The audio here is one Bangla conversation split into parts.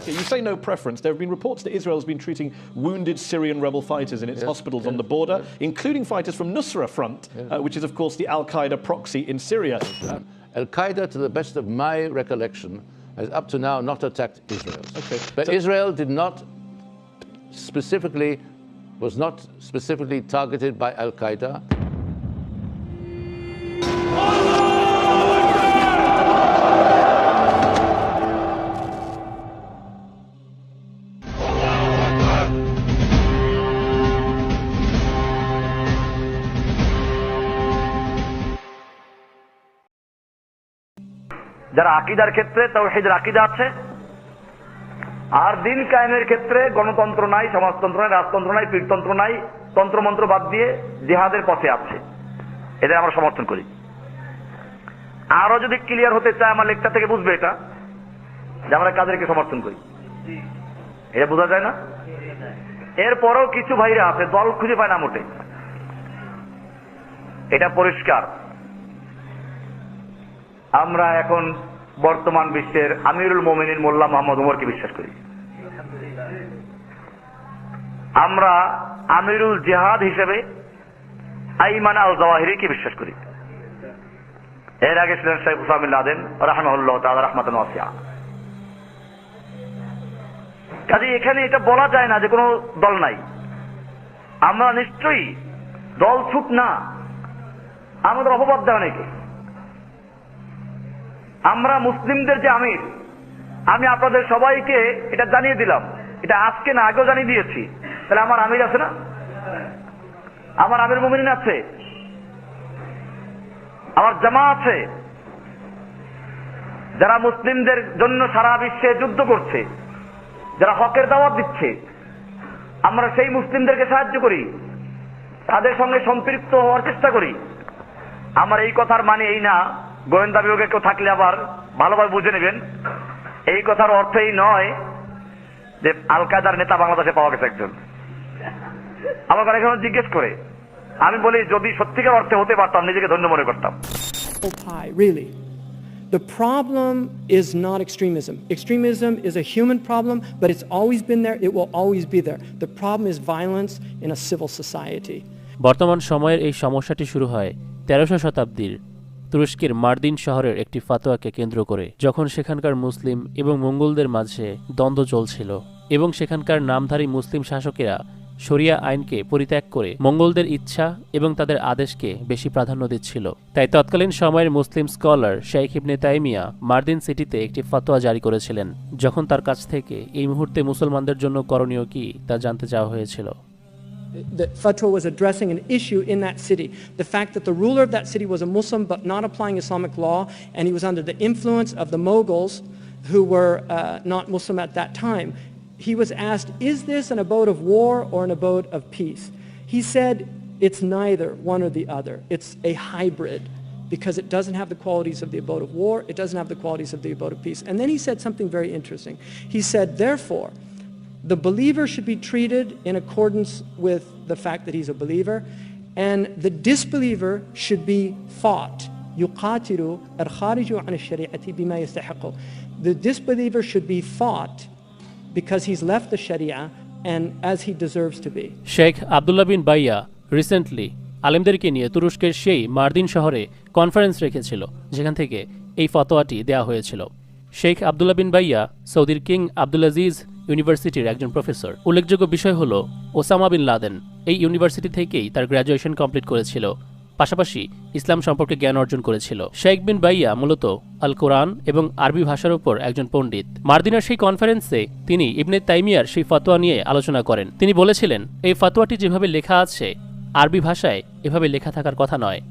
You say no preference. There have been reports that Israel has been treating wounded Syrian rebel fighters in its hospitals on the border, including fighters from Nusra Front, which is, of course, the Al-Qaeda proxy in Syria. Al-Qaeda, to the best of my recollection, has up to now not attacked Israel. Okay. But Israel was not specifically targeted by Al-Qaeda. যারা আকীদার ক্ষেত্রে তাওহীদের আকীদা আছে, আর দিন কায়েমের ক্ষেত্রে গণতন্ত্র নাই, সমাজতন্ত্র নাই, রাজতন্ত্র নাই, পীরতন্ত্র নাই, তন্ত্রমন্ত্র বাদ দিয়ে জিহাদের পথে আছে, এটা আমরা সমর্থন করি। আরো যদি ক্লিয়ার হতে চায় আমার লেকচার থেকে বুঝবে এটা যে আমরা কাদেরকে সমর্থন করি, এটা বোঝা যায় না। এরপরও কিছু ভাইরা আছে দল খুঁজে পায় না মোটে, এটা পরিষ্কার। আমরা এখন বর্তমান বিশ্বের আমিরুল মোমিনিন মোল্লা মোহাম্মদ ওমরকে বিশ্বাস করি। আমরা আমিরুল জিহাদ হিসেবে আইমান আল জাওয়াহিরিকে বিশ্বাস করি। এর আগে ছিলেন শেখ উসামা বিন লাদেন রাহিমাহুল্লাহ তাআলা রাহমাতান ওয়াসিআ। কাজে এখানে এটা বলা যায় না যে কোনো দল নাই। আমরা নিশ্চয়ই দল ছুট না, আমাদের অপবাদ দেওয়া নাকি। আমরা মুসলিমদের যে আমির, আমি আপনাদের সবাইকে এটা জানিয়ে দিলাম, এটা আজকে না আগেও জানিয়ে দিয়েছি। তাহলে আমার আমির আছে না, আমার আমির মুমিনিন আছে, আমার জামা আছে, যারা মুসলিমদের জন্য সারা বিশ্বে যুদ্ধ করছে, যারা হকের দাওয়াত দিচ্ছে। আমরা সেই মুসলিমদেরকে সাহায্য করি, তাদের সঙ্গে সম্পৃক্ত হওয়ার চেষ্টা করি। আমার এই কথার মানে এই না, গোয়েন্দা বিভাগে কেউ থাকলে আবার ভালোভাবে বুঝে নেবেন, এই কথার অর্থ এই নয় যে আল কায়দার নেতা বাংলাদেশে পাওয়া গেছে একজন। আমার কাছে এখন জিজ্ঞেস করে আমি বলি, যদি সত্যিকার অর্থে হতে পারতাম নিজেকে ধন্য মনে করতাম। Really, the problem is not extremism. Extremism is a human problem, but it's always been there. It will always be there. The problem is violence in a civil society. বর্তমান সময়ের এই সমস্যাটি শুরু হয় 1300 শতাব্দীর তুরস্কের মার্দিন শহরের একটি ফাতোয়াকে কেন্দ্র করে, যখন সেখানকার মুসলিম এবং মঙ্গোলদের মাঝে দ্বন্দ্ব চলছিল এবং সেখানকার নামধারী মুসলিম শাসকেরা শরিয়া আইনকে পরিত্যাগ করে মঙ্গোলদের ইচ্ছা এবং তাদের আদেশকে বেশি প্রাধান্য দিচ্ছিল। তাই তৎকালীন সময়ের মুসলিম স্কলার শেখ ইবনে তাইমিয়া মার্দিন সিটিতে একটি ফতোয়া জারি করেছিলেন, যখন তার কাছ থেকে এই মুহূর্তে মুসলমানদের জন্য করণীয় কি তা জানতে চাওয়া হয়েছিল। The fatwa was addressing an issue in that city. The fact that the ruler of that city was a Muslim but not applying Islamic law, and he was under the influence of the Mughals who were not Muslim at that time. He was asked, is this an abode of war or an abode of peace? He said, it's neither one or the other. It's a hybrid, because it doesn't have the qualities of the abode of war, it doesn't have the qualities of the abode of peace. And then he said something very interesting. He said, therefore, the believer should be treated in accordance with the fact that he's a believer, and the disbeliever should be fought. يقاتل الخارج عن الشريعة بما يستحق. The disbeliever should be fought because he's left the Sharia and as he deserves to be. Sheikh Abdullah বিন বাইয়া রিসেন্টলি আলেমদেরকে নিয়ে তুরস্কের সেই মার্দিন শহরে কনফারেন্স রেখেছিল, যেখান থেকে এই ফতোয়াটি দেয়া হয়েছিল। শেখ আব্দুল্লাহ বিন বাইয়া সৌদির কিং আব্দুল আজিজ ইউনিভার্সিটির একজন প্রফেসর। উল্লেখযোগ্য বিষয় হল ওসামা বিন লাদেন এই ইউনিভার্সিটি থেকেই তার গ্র্যাজুয়েশন কমপ্লিট করেছিল, পাশাপাশি ইসলাম সম্পর্কে জ্ঞান অর্জন করেছিল। শেখ বিন বাইয়া মূলত আল কোরআন এবং আরবি ভাষার উপর একজন পণ্ডিত। মার্দিনার সেই কনফারেন্সে তিনি ইবনে তাইমিয়ার সেই ফতোয়া নিয়ে আলোচনা করেন। তিনি বলেছিলেন, এই ফতোয়াটি যেভাবে লেখা আছে আরবি ভাষায় এভাবে লেখা থাকার কথা নয়।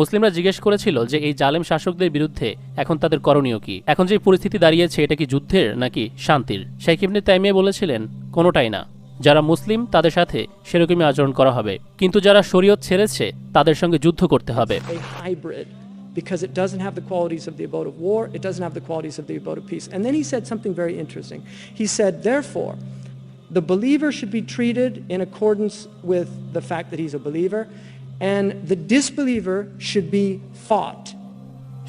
মুসলিমরা জিজ্ঞেস করেছিল যে এই জালেম শাসকদের বিরুদ্ধে এখন তাদের করণীয় কি, এখন যে পরিস্থিতি দাঁড়িয়েছে এটা কি যুদ্ধের নাকি শান্তির। শেখ ইবনে তাইমিয়া বলেছিলেন, কোনোটাই না। যারা মুসলিম তাদের সাথে সেরকমই আচরণ করা হবে, কিন্তু যারা শরীয়ত ছেড়েছে তাদের সঙ্গে যুদ্ধ করতে হবে। Because it doesn't have the qualities of the abode of war, it doesn't have the qualities of the abode of peace. And then he said something very interesting. He said, therefore, the believer should be treated in accordance with the fact that he's a believer, and the disbeliever should be fought.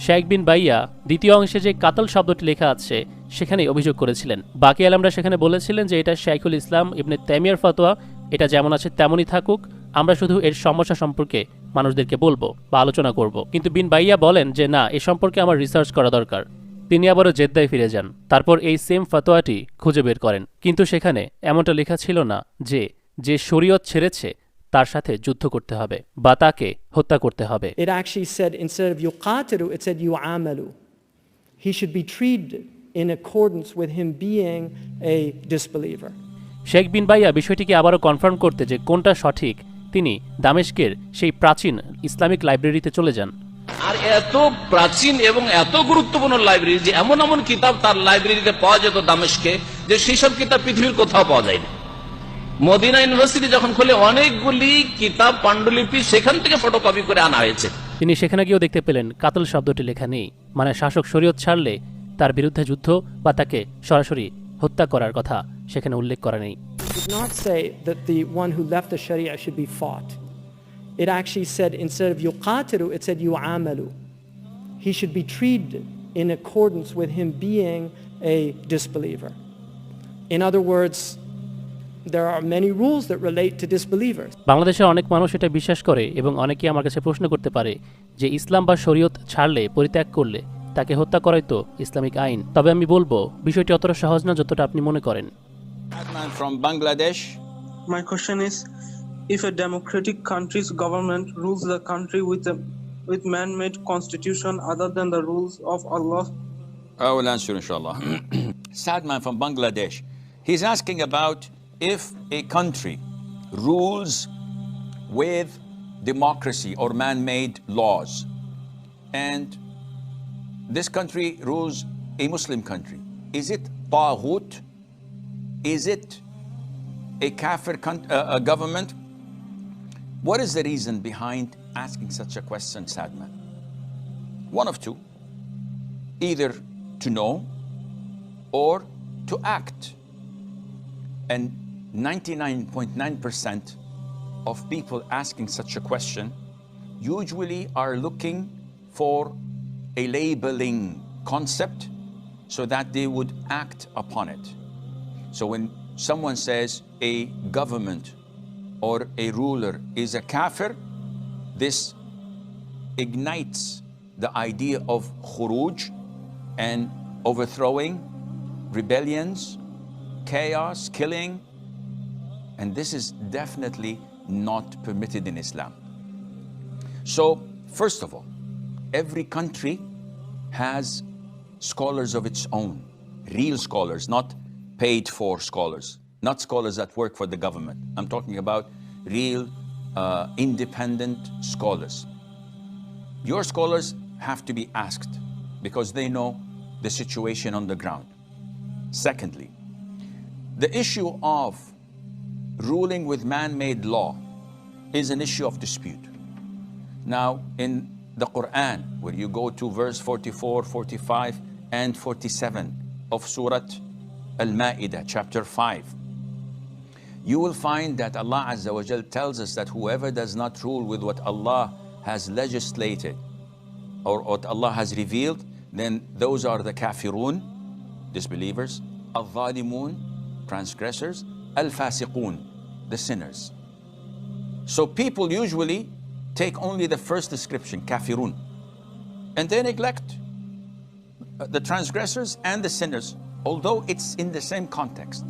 Sheikh বিন বাইয়া দ্বিতীয় অংশে যে কাতল শব্দটি লেখা আছে সেখানেই অভিযোগ করেছিলেন। বাকি আলেমরা সেখানে বলেছিলেন যে এটা শাইখুল ইসলাম ইবনে তাইমিয়ার ফতোয়া, এটা যেমন আছে তেমনই থাকুক, আমরা শুধু এর সমস্যা সম্পর্কে মানুষদেরকে বলবো বা আলোচনা করব। কিন্তু বিন বাইয়া বলেন যে না, এ সম্পর্কে আমার রিসার্চ করা দরকার। তিনি আবারও জেদ্দায় ফিরে যান। তারপর এই সেম ফতোয়াটি খুঁজে বের করেন, কিন্তু সেখানে এমনটা লেখা ছিল না যে যে শরীয়ত ছেড়েছে তার সাথে যুদ্ধ করতে হবে বা তাকে হত্যা করতে হবে। It actually said, instead of yuqatilu, it said yu'amalu. He should be treated in accordance with him being a disbeliever. Sheikh বিন বাইয়া বিষয়টিকে আবারও কনফার্ম করতে যে কোনটা সঠিক, তিনি দামেস্কের সেই প্রাচীন ইসলামিক লাইব্রেরিতে চলে যান। আর এত প্রাচীন এবং এত গুরুত্বপূর্ণ লাইব্রেরি যে এমন এমন কিতাব তার লাইব্রেরিতে পাওয়া যেত দামেস্কে, যে সেই সব কিতাব পৃথিবীর কোথাও পাওয়া যায়নি। মদিনা ইউনিভার্সিটি যখন খুলে অনেকগুলি কিতাব পাণ্ডুলিপি সেখান থেকে ফটোকপি করে আনা হয়েছে। তিনি সেখানে গিয়েও দেখতে পেলেন কাতল শব্দটি লেখা নেই, মানে শাসক শরীয়ত ছাড়লে তার বিরুদ্ধে যুদ্ধ বা তাকে সরাসরি হত্যা করার কথা সেখানে উল্লেখ করা নেই। It did not say that the one who left the Sharia should be fought. It actually said, instead of yuqatilu, it said yu'amalu. He should be treated in accordance with him being a disbeliever. In other words, there are many rules that relate to disbelievers. বাংলাদেশের অনেক মানুষ এটা বিশ্বাস করে এবং অনেকেই আমার কাছে প্রশ্ন করতে পারে যে ইসলাম বা শরীয়ত ছাড়লে, পরিত্যাগ করলে তাকে হত্যা করাই তো ইসলামিক আইন। তবে আমি বলবো বিষয়টি অতটা সহজ না যতটা আপনি মনে করেন। From Bangladesh. My question is, if a democratic country's government rules the country with man-made constitution other than the rules of Allah? I will answer, inshallah. Sadman from Bangladesh. He's asking about if a country rules with democracy or man-made laws, and this country rules a Muslim country, is it taghut? Is it a kafir government? What is the reason behind asking such a question, Sadman? One of two. Either to know or to act. And 99.9% of people asking such a question usually are looking for a labeling concept so that they would act upon it. So when someone says a government or a ruler is a kafir, this ignites the idea of khuruj and overthrowing, rebellions, chaos, killing, and this is definitely not permitted in Islam. So, first of all, every country has scholars of its own, real scholars, not paid for scholars, not scholars that work for the government. I'm talking about real independent scholars. Your scholars have to be asked because they know the situation on the ground. Secondly, the issue of ruling with man-made law is an issue of dispute. Now, in the Quran, where you go to verse 44, 45, and 47 of Surah Al-Ma'idah, chapter 5, you will find that Allah Azza wa Jal tells us that whoever does not rule with what Allah has legislated or what Allah has revealed, then those are the kafirun, disbelievers, al-zalimun, transgressors, al-fasiqun, the sinners. So people usually take only the first description, kafirun, and they neglect the transgressors and the sinners, although it's in the same context.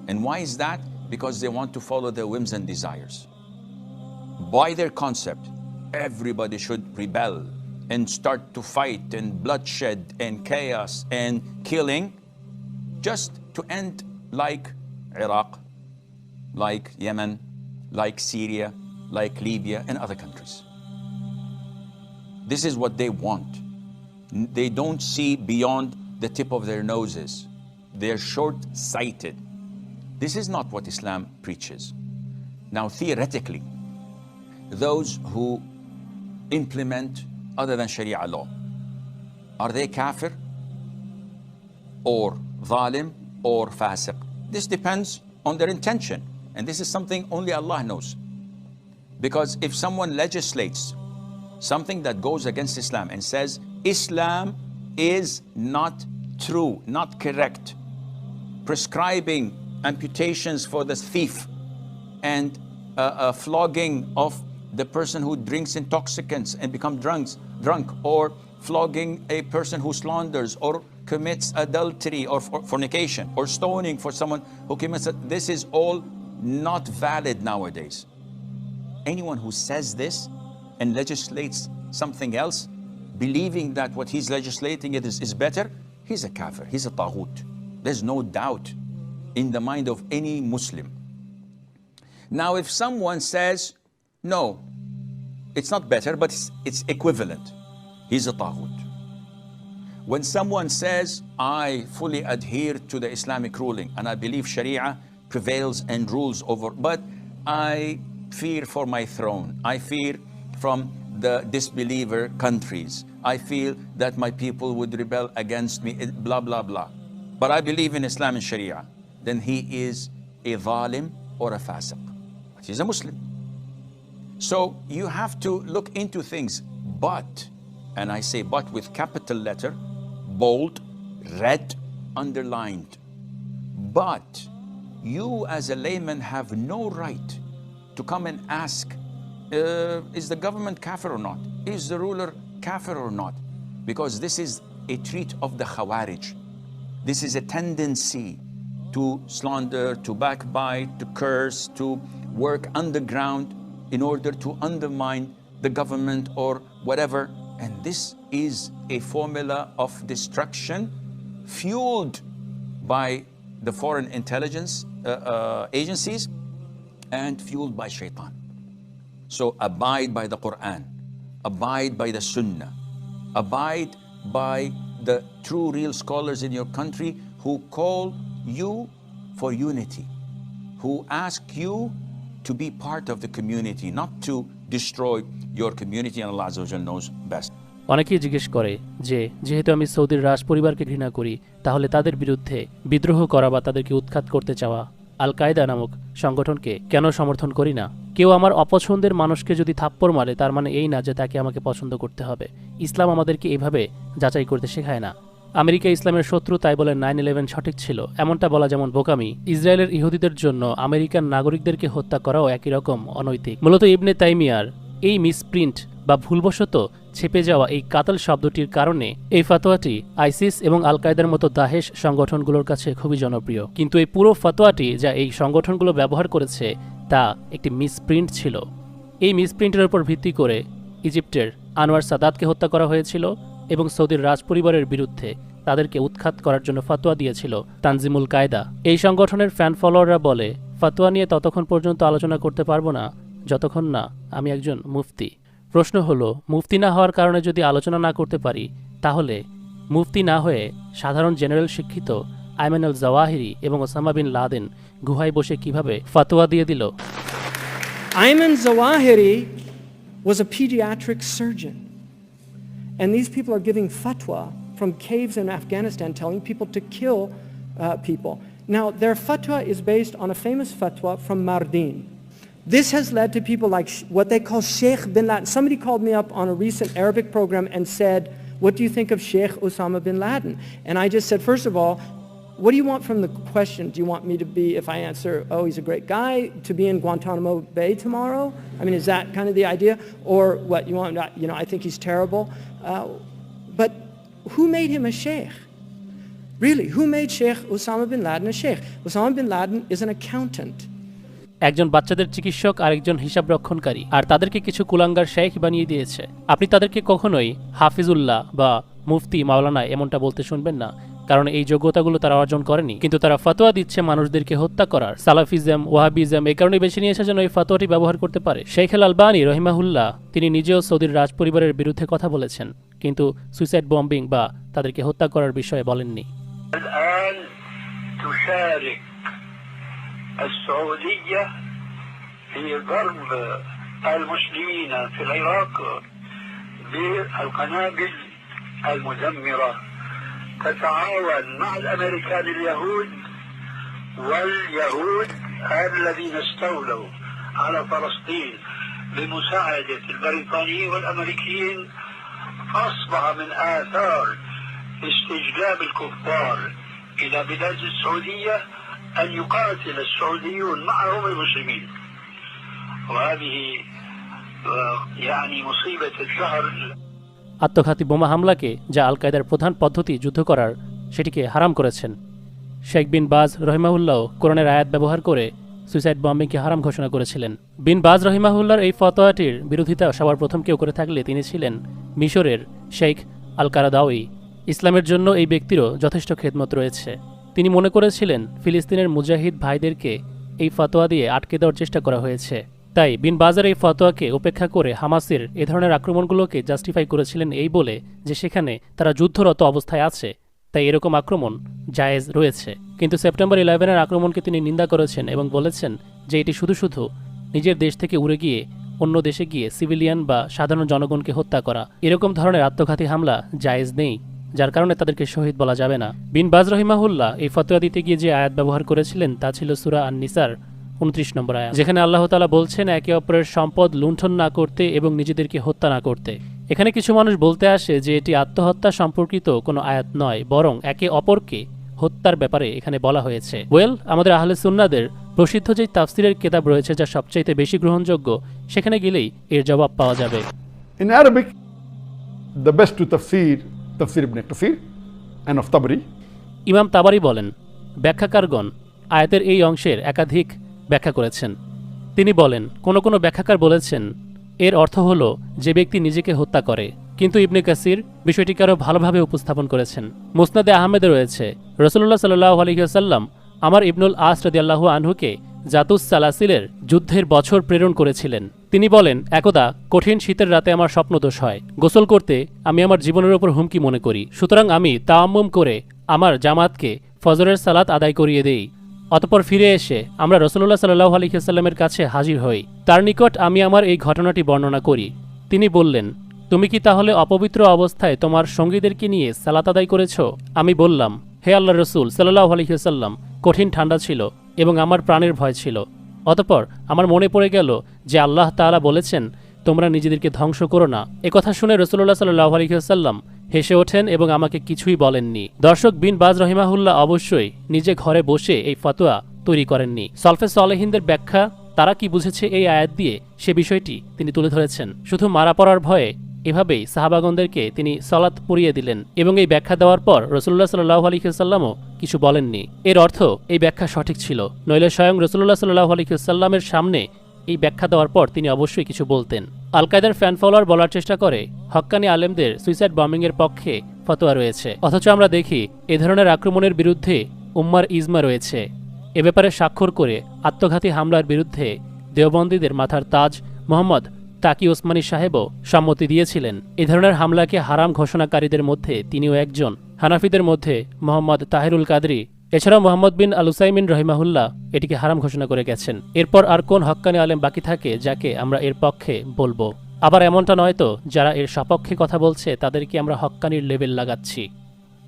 And why is that? Because they want to follow their whims and desires. By their concept, everybody should rebel and start to fight and bloodshed and chaos and killing, just to end like Iraq, like Yemen, like Syria, like Libya and other countries. This is what they want. They don't see beyond the tip of their noses. They're short-sighted. This is not what Islam preaches. Now, theoretically, those who implement other than Sharia law, are they kafir or zalim or fasiq? This depends on their intention, and this is something only Allah knows. Because if someone legislates something that goes against Islam and says Islam is not true, not correct, prescribing amputations for the thief and flogging of the person who drinks intoxicants and become drunk, or flogging a person who slanders or commits adultery or fornication, or stoning for someone who commits it. This is all not valid nowadays. Anyone who says this and legislates something else, believing that what he's legislating is better, he's a kafir, he's a taghut. There's no doubt in the mind of any Muslim. Now, if someone says, no, it's not better, but it's equivalent, he's a taghut. When someone says, I fully adhere to the Islamic ruling and I believe Sharia prevails and rules over, but I fear for my throne, I fear from the disbeliever countries, I feel that my people would rebel against me, blah, blah, blah. But I believe in Islam and Sharia, then he is a zalim or a fasiq. But he's a Muslim. So you have to look into things, but, and I say but with capital letter, bold, red, underlined. But you as a layman have no right to come and ask, is the government kafir or not? Is the ruler kafir or not? Because this is a trait of the Khawarij. This is a tendency to slander, to backbite, to curse, to work underground in order to undermine the government or whatever. And this is a formula of destruction fueled by the foreign intelligence agencies and fueled by shaitan. So abide by the Quran, abide by the Sunnah, abide by the true real scholars in your country who call you for unity, who ask you to be part of the community, not to destroy your community, and Allah Azza wa Jalla knows best. অনেকেই জিজ্ঞেস করে যে যেহেতু আমি সৌদির রাজ পরিবারকে ঘৃণা করি, তাহলে তাদের বিরুদ্ধে বিদ্রোহ করা বা তাদেরকে উৎখাত করতে চাওয়া আল কায়দা নামক সংগঠনকে কেন সমর্থন করি না? কেউ আমার অপছন্দের মানুষকে যদি থাপ্পড় মারে, তার মানে এই না যে তাকে আমাকে পছন্দ করতে হবে। ইসলাম আমাদেরকে এইভাবে যাচাই করতে শেখায় না। আমেরিকা ইসলামের শত্রু, তাই বলে 9/11 সঠিক ছিল, এমনটা বলা যেমন বোকামি। ইসরায়েলের ইহুদিদের জন্য আমেরিকান নাগরিকদেরকে হত্যা করাও একই রকম অনৈতিক। মূলত ইবনে তাইমিয়ার এই মিসপ্রিন্ট বা ভুলবশত ছেপে যাওয়া এই কাতল শব্দটির কারণে এই ফতোয়াটি আইসিস এবং আল কায়দার মতো দাহেশ সংগঠনগুলোর কাছে খুবই জনপ্রিয়। কিন্তু এই পুরো ফতোয়াটি যা এই সংগঠনগুলো ব্যবহার করেছে তা একটি মিসপ্রিন্ট ছিল। এই মিসপ্রিন্টের উপর ভিত্তি করে ইজিপ্টের আনোয়ার সাদাতকে হত্যা করা হয়েছিল এবং সৌদির রাজপরিবারের বিরুদ্ধে তাদেরকে উৎখাত করার জন্য ফতোয়া দিয়েছিল তানজিমুল কায়দা। এই সংগঠনের ফ্যান ফলোয়াররা বলে, ফতোয়া নিয়ে ততক্ষণ পর্যন্ত আলোচনা করতে পারবো না যতক্ষণ না আমি একজন মুফতি। প্রশ্ন হলো, মুফতি না হওয়ার কারণে যদি আলোচনা না করতে পারি, তাহলে মুফতি না হয়ে সাধারণ জেনারেল শিক্ষিত আইমান আল জাওয়াহিরি এবং ওসামা বিন লাদেন গুহায় বসে কিভাবে ফতোয়া দিয়ে দিল? Ayman Zawahiri was a pediatric surgeon. And these people are giving fatwa from caves in Afghanistan telling people to kill people. Now, their fatwa is based on a famous fatwa from Mardin. This has led to people like what they call Sheikh bin Laden. Somebody called me up on a recent Arabic program and said, what do you think of Sheikh Osama bin Laden? And I just said, first of all, what do you want from the question? Do you want me to be, if I answer, oh, he's a great guy, to be in Guantanamo Bay tomorrow? I mean, is that kind of the idea? Or what, you want, you know, I think he's terrible. But who made him a sheikh? Really, who made Sheikh Osama bin Laden a sheikh? Osama bin Laden is an accountant. একজন বাচ্চাদের চিকিৎসক আর একজন হিসাব রক্ষণকারী, আর তাদেরকে কিছু কুলাঙ্গার শেখ বানিয়ে দিয়েছে। আপনি তাদেরকে কখনোই হাফিজুল্লাহ বা মুফতি মাওলানা এমনটা বলতে শুনবেন না, কারণ এই যোগ্যতাগুলো তারা অর্জন করেনি। কিন্তু তারা ফতোয়া দিচ্ছে মানুষদেরকে হত্যা করার। সালাফিজম, ওয়াহাবিজম এই কারণে বেছে নিয়েছে যেন এই ফতোয়াটি ব্যবহার করতে পারে। শেখ আল আলবানী রহিমাহুল্লাহ তিনি নিজেও সৌদির রাজ পরিবারের বিরুদ্ধে কথা বলেছেন, কিন্তু সুইসাইড বম্বিং বা তাদেরকে হত্যা করার বিষয়ে বলেননি। السعودية في ضرب المسلمين في العراق بالقنابل المدمرة، تتعاون مع الأمريكان اليهود واليهود الذين استولوا على فلسطين بمساعدة البريطانيين والأمريكيين. أصبح من آثار استجلاب الكفار إلى بلاد السعودية أن يقاتل السعوديون معهم المسلمين، وهذه يعني مصيبة الدهر। আত্মঘাতী বোমা হামলাকে যা আল কায়দার প্রধান পদ্ধতি যুদ্ধ করার সেটিকে হারাম করেছেন। শেখ বিন বাজ রহিমাহুল্লাহ কোরআনের আয়াত ব্যবহার করে সুইসাইড বম্বিংকে হারাম ঘোষণা করেছিলেন। বিন বাজ রহিমাহুল্লাহর এই ফতোয়াটির বিরোধিতা সবার প্রথম কেউ করে থাকলে তিনি ছিলেন মিশরের শেখ আল কারাদাউই। ইসলামের জন্য এই ব্যক্তিরও যথেষ্ট খেদমত রয়েছে। তিনি মনে করেছিলেন ফিলিস্তিনের মুজাহিদ ভাইদেরকে এই ফতোয়া দিয়ে আটকে দেওয়ার চেষ্টা করা হয়েছে। তাই বিন বাজের এই ফতোয়াকে উপেক্ষা করে হামাসের এ ধরনের আক্রমণগুলোকে জাস্টিফাই করেছিলেন এই বলে যে সেখানে তারা যুদ্ধরত অবস্থায় আছে, তাই এরকম আক্রমণ জায়েজ রয়েছে। কিন্তু সেপ্টেম্বর 11-এর আক্রমণকে তিনি নিন্দা করেছেন এবং বলেছেন যে এটি শুধু শুধু নিজের দেশ থেকে উড়ে গিয়ে অন্য দেশে গিয়ে সিভিলিয়ান বা সাধারণ জনগণকে হত্যা করা, এরকম ধরনের আত্মঘাতী হামলা জায়েজ নেই, যার কারণে তাদেরকে শহীদ বলা যাবে না। বিন বাজ রহিমাহুল্লাহ এই ফতোয়া দিতে গিয়ে যে আয়াত ব্যবহার করেছিলেন তা ছিল সূরা আন-নিসার 29 নম্বর আয়াত, যেখানে আল্লাহ তাআলা বলছেন একে অপরের সম্পদ লুণ্ঠন না করতে এবং নিজেদেরকে হত্যা না করতে। এখানে কিছু মানুষ বলতে আসে যে এটি আত্মহত্যা সম্পর্কিত কোনো আয়াত নয়, বরং একে অপরকে হত্যার ব্যাপারে এখানে বলা হয়েছে। আমাদের আহলে সুন্নাহদের প্রসিদ্ধ যে তাফসিরের কিতাব রয়েছে যা সবচাইতে বেশি গ্রহণযোগ্য, সেখানে গেলেই এর জবাব পাওয়া যাবে। In Arabic, the best to tafsir ibn Kathir and of Tabari. ইমাম তাবারি বলেন, ব্যাখ্যাকারগণ আয়াতের এই অংশের একাধিক ব্যাখ্যা করেছেন। তিনি বলেন, কোনো ব্যাখ্যাকার বলেছেন এর অর্থ হলো যে ব্যক্তি নিজেকে হত্যা করে, কিন্তু ইবনে কাসির বিষয়টিকে আরও ভালোভাবে উপস্থাপন করেছেন। মুসনাদে আহমেদে রয়েছে রাসূলুল্লাহ সাল্লাল্লাহু আলাইহি ওয়াসাল্লাম আমার ইবনুল আস রাদিয়াল্লাহু আনহুকে জাতুস সালাসিলের যুদ্ধের বছর প্রেরণ করেছিলেন। তিনি বলেন, একদা কঠিন শীতের রাতে আমার স্বপ্নদোষ হয়। গোসল করতে আমি আমার জীবনের উপর হুমকি মনে করি, সুতরাং আমি তায়াম্মুম করে আমার জামাতকে ফজরের সালাত আদায় করিয়ে দেই। অতঃপর ফিরে এসে আমরা রাসূলুল্লাহ সাল্লাল্লাহু আলাইহি ওয়াসাল্লামের কাছে হাজির হই। তার নিকট আমি আমার এই ঘটনাটি বর্ণনা করি। তিনি বললেন, তুমি কি তাহলে অপবিত্র অবস্থায় তোমার সঙ্গীদেরকে নিয়ে সালাত আদায় করেছ? আমি বললাম, হে আল্লাহর রাসূল সাল্লাল্লাহু আলাইহি ওয়াসাল্লাম, কঠিন ঠান্ডা ছিল এবং আমার প্রাণের ভয় ছিল। অতঃপর আমার মনে পড়ে গেল যে আল্লাহ তাআলা বলেছেন, তোমরা নিজেদেরকে ধ্বংস করো না। একথা শুনে রাসূলুল্লাহ সাল্লাল্লাহু আলাইহি ওয়াসাল্লাম হেসে ওঠেন এবং আমাকে কিছুই বলেননি। দর্শক, বিন বাজ রহিমাহুল্লাহ অবশ্যই নিজে ঘরে বসে এই ফতোয়া তৈরি করেননি। সলফে সালেহিনদের ব্যাখ্যা তারা কি বুঝেছে এই আয়াত দিয়ে সে বিষয়টি তিনি তুলে ধরেছেন। শুধু মারা পড়ার ভয়ে এভাবেই সাহাবাগণদেরকে তিনি সালাত পড়িয়ে দিলেন এবং এই ব্যাখ্যা দেওয়ার পর রাসূলুল্লাহ সাল্লাল্লাহু আলাইহি ওয়াসাল্লামও কিছু বলেননি। এর অর্থ এই ব্যাখ্যা সঠিক ছিল, নইলে স্বয়ং রাসূলুল্লাহ সাল্লাল্লাহু আলাইহি ওয়াসাল্লামের সামনে এই ব্যাখ্যা দেওয়ার পর তিনি অবশ্যই কিছু বলতেন। আল কায়দার ফ্যান ফলোয়ার বলার চেষ্টা করে হক্কানি আলেমদের সুইসাইড বম্বিংয়ের পক্ষে ফতোয়া রয়েছে, অথচ আমরা দেখি এ ধরনের আক্রমণের বিরুদ্ধে উম্মার ইজমা রয়েছে। এ ব্যাপারে স্বাক্ষর করে আত্মঘাতী হামলার বিরুদ্ধে দেওবন্দীদের মাথার তাজ মোহাম্মদ তাকি ওসমানী সাহেবও সম্মতি দিয়েছিলেন। এ ধরনের হামলাকে হারাম ঘোষণাকারীদের মধ্যে তিনিও একজন। হানাফিদের মধ্যে মোহাম্মদ তাহিরুল কাদরি, এছাড়াও মোহাম্মদ বিন আল উসাইমিন রহিমাহুল্লাহ এটিকে হারাম ঘোষণা করে গেছেন। এরপর আর কোন হক্কানি আলেম বাকি থাকে যাকে আমরা এর পক্ষে বলবো? আবার এমনটা নয় তো যারা এর সপক্ষে কথা বলছে তাদেরকে আমরা হক্কানির লেবেল লাগাচ্ছি।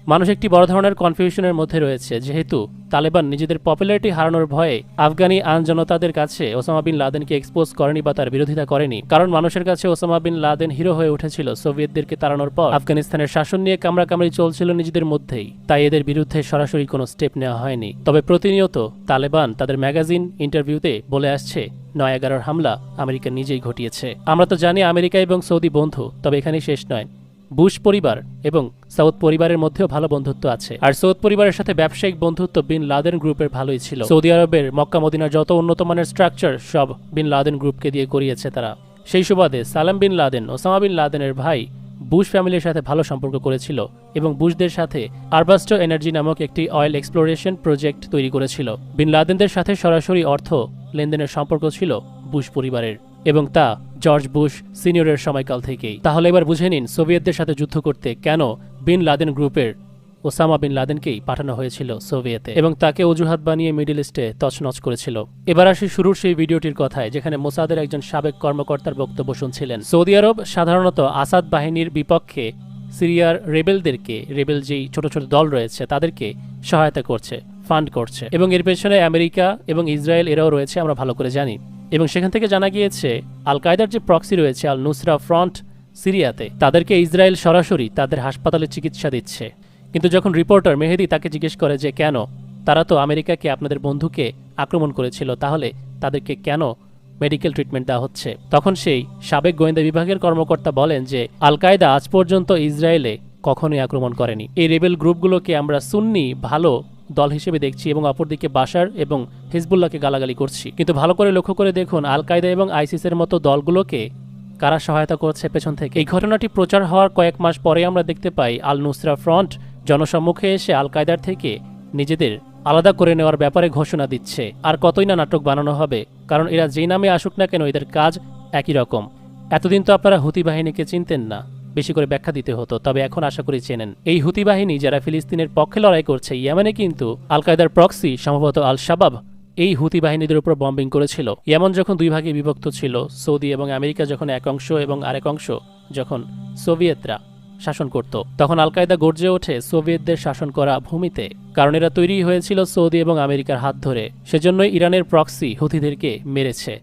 মানুষ একটি বড় ধরনের কনফিউশনের মধ্যে রয়েছে, যেহেতু তালেবান নিজেদের পপুলারিটি হারানোর ভয়ে আফগানি আন জনতাদের কাছে ওসামা বিন লাদেনকে এক্সপোজ করেনি বা তার বিরোধিতা করেনি, কারণ মানুষের কাছে ওসামা বিন লাদেন হিরো হয়ে উঠেছিল সোভিয়েতদেরকে তাড়ানোর পর। আফগানিস্তানের শাসন নিয়ে কামড়াকামড়ি চলছিল নিজেদের মধ্যেই, তাই এদের বিরুদ্ধে সরাসরি কোনো স্টেপ নেওয়া হয়নি। তবে প্রতিনিয়ত তালেবান তাদের ম্যাগাজিন ইন্টারভিউতে বলে আসছে ৯/১১ হামলা আমেরিকা নিজেই ঘটিয়েছে। আমরা তো জানি আমেরিকা এবং সৌদি বন্ধু, তবে এখানেই শেষ নয়। বুশ পরিবার এবং সৌদ পরিবারের মধ্যেও ভালো বন্ধুত্ব আছে, আর সৌদ পরিবারের সাথে ব্যবসায়িক বন্ধুত্ব বিন লাদেন গ্রুপের ভালোই ছিল। সৌদি আরবের মক্কা মদিনার যত উন্নত মানের স্ট্রাকচার সব বিন লাদেন গ্রুপকে দিয়ে করিয়েছে তারা। সেই সুবাদে সালাম বিন লাদেন ওসামা বিন লাদেনের ভাই বুশ ফ্যামিলির সাথে ভালো সম্পর্ক করেছিল এবং বুশদের সাথে আরবাস্টো এনার্জি নামক একটি অয়েল এক্সপ্লোরেশন প্রজেক্ট তৈরি করেছিল। বিন লাদেনদের সাথে সরাসরি অর্থ লেনদেনের সম্পর্ক ছিল বুশ পরিবারের, এবং তা জর্জ বুশ সিনিয়রের সময়কাল থেকেই। তাহলে এবার বুঝে নিন সোভিয়েতদের সাথে যুদ্ধ করতে কেন বিন লাদেন গ্রুপের ওসামা বিন লাদেনকেই পাঠানো হয়েছিল সোভিয়েতে, এবং তাকে অজুহাত বানিয়ে মিডল ইস্টে তছনছ করেছিল। এবার আসি শুরুর সেই ভিডিওটির কথায়, যেখানে মোসাদের একজন সাবেক কর্মকর্তার বক্তব্য শুনছিলেন। সৌদি আরব সাধারণত আসাদ বাহিনীর বিপক্ষে সিরিয়ার রেবেল যেই ছোট ছোট দল রয়েছে তাদেরকে সহায়তা করছে, ফান্ড করছে, এবং এর পেছনে আমেরিকা এবং ইসরায়েল এরাও রয়েছে, আমরা ভালো করে জানি। এবং সেখান থেকে জানা গিয়েছে আল কায়দার যে প্রক্সি রয়েছে আল নুসরা ফ্রন্ট সিরিয়াতে, তাদেরকে ইসরায়েল সরাসরি তাদের হাসপাতালে চিকিৎসা দিচ্ছে। কিন্তু যখন রিপোর্টার মেহেদি তাকে জিজ্ঞেস করে যে কেন, তারা তো আমেরিকাকে আপনাদের বন্ধুকে আক্রমণ করেছিল, তাহলে তাদেরকে কেন মেডিকেল ট্রিটমেন্ট দেওয়া হচ্ছে, তখন সেই সাবেক গোয়েন্দা বিভাগের কর্মকর্তা বলেন যে আল কায়দা আজ পর্যন্ত ইসরায়েলে কখনোই আক্রমণ করেনি। এই রেবেল গ্রুপগুলোকে আমরা সুন্নি ভালো দল হিসেবে দেখছি এবং অপরদিকে বাশার এবং হিজবুল্লাহকে গালাগালি করছি। কিন্তু ভালো করে লক্ষ্য করে দেখুন আল কায়দা এবং আইসিসের মতো দলগুলোকে কারা সহায়তা করছে পেছন থেকে। এই ঘটনাটি প্রচার হওয়ার কয়েক মাস পরে আমরা দেখতে পাই আল নুসরা ফ্রন্ট জনসম্মুখে এসে আল কায়দার থেকে নিজেদের আলাদা করে নেওয়ার ব্যাপারে ঘোষণা দিচ্ছে। আর কতই না নাটক বানানো হবে, কারণ এরা যেই নামে আসুক না কেন এদের কাজ একই রকম। এতদিন তো আপনারা হুতি বাহিনীকে চিনতেন না, বেশি করে ব্যাখ্যা দিতে হতো, তবে এখন আশা করি চেনেন। এই হুতি বাহিনী যারা ফিলিস্তিনের পক্ষে লড়াই করছে, ইয়েমেনে কিন্তু আল কায়দার প্রক্সি সম্ভবত আল শাবাব এই হুতি বাহিনীদের উপর বম্বিং করেছিল। ইয়েমন যখন দুই ভাগে বিভক্ত ছিল, সৌদি এবং আমেরিকা যখন এক অংশ এবং আরেক অংশ যখন সোভিয়েতরা শাসন করত, তখন আল কায়দা গর্জে ওঠে সোভিয়েতদের শাসন করা ভূমিতে, কারণ এরা তৈরি হয়েছিল সৌদি এবং আমেরিকার হাত ধরে। সেজন্যই ইরানের প্রক্সি হুতিদেরকে মেরেছে।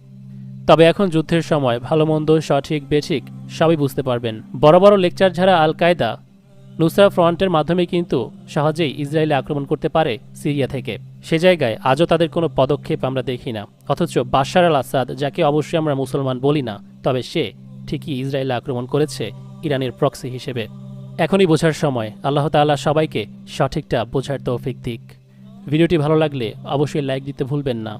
তবে এখন যুদ্ধের সময় ভালো মন্দ, সঠিক বেঠিক সবই বুঝতে পারবেন। বড় বড় লেকচার ছাড়া আল কায়দা নুসরা ফ্রন্টের মাধ্যমে কিন্তু সহজেই ইসরায়েলে আক্রমণ করতে পারে সিরিয়া থেকে। সে জায়গায় আজও তাদের কোনো পদক্ষেপ আমরা দেখি না। অথচ বাশার আল আসাদ, যাকে অবশ্যই আমরা মুসলমান বলি না, তবে সে ঠিকই ইসরায়েলে আক্রমণ করেছে ইরানের প্রক্সি হিসেবে। এখনই বোঝার সময়। আল্লাহ তাআলা সবাইকে সঠিকটা বোঝার তৌফিক দিক। ভিডিওটি ভালো লাগলে অবশ্যই লাইক দিতে ভুলবেন না।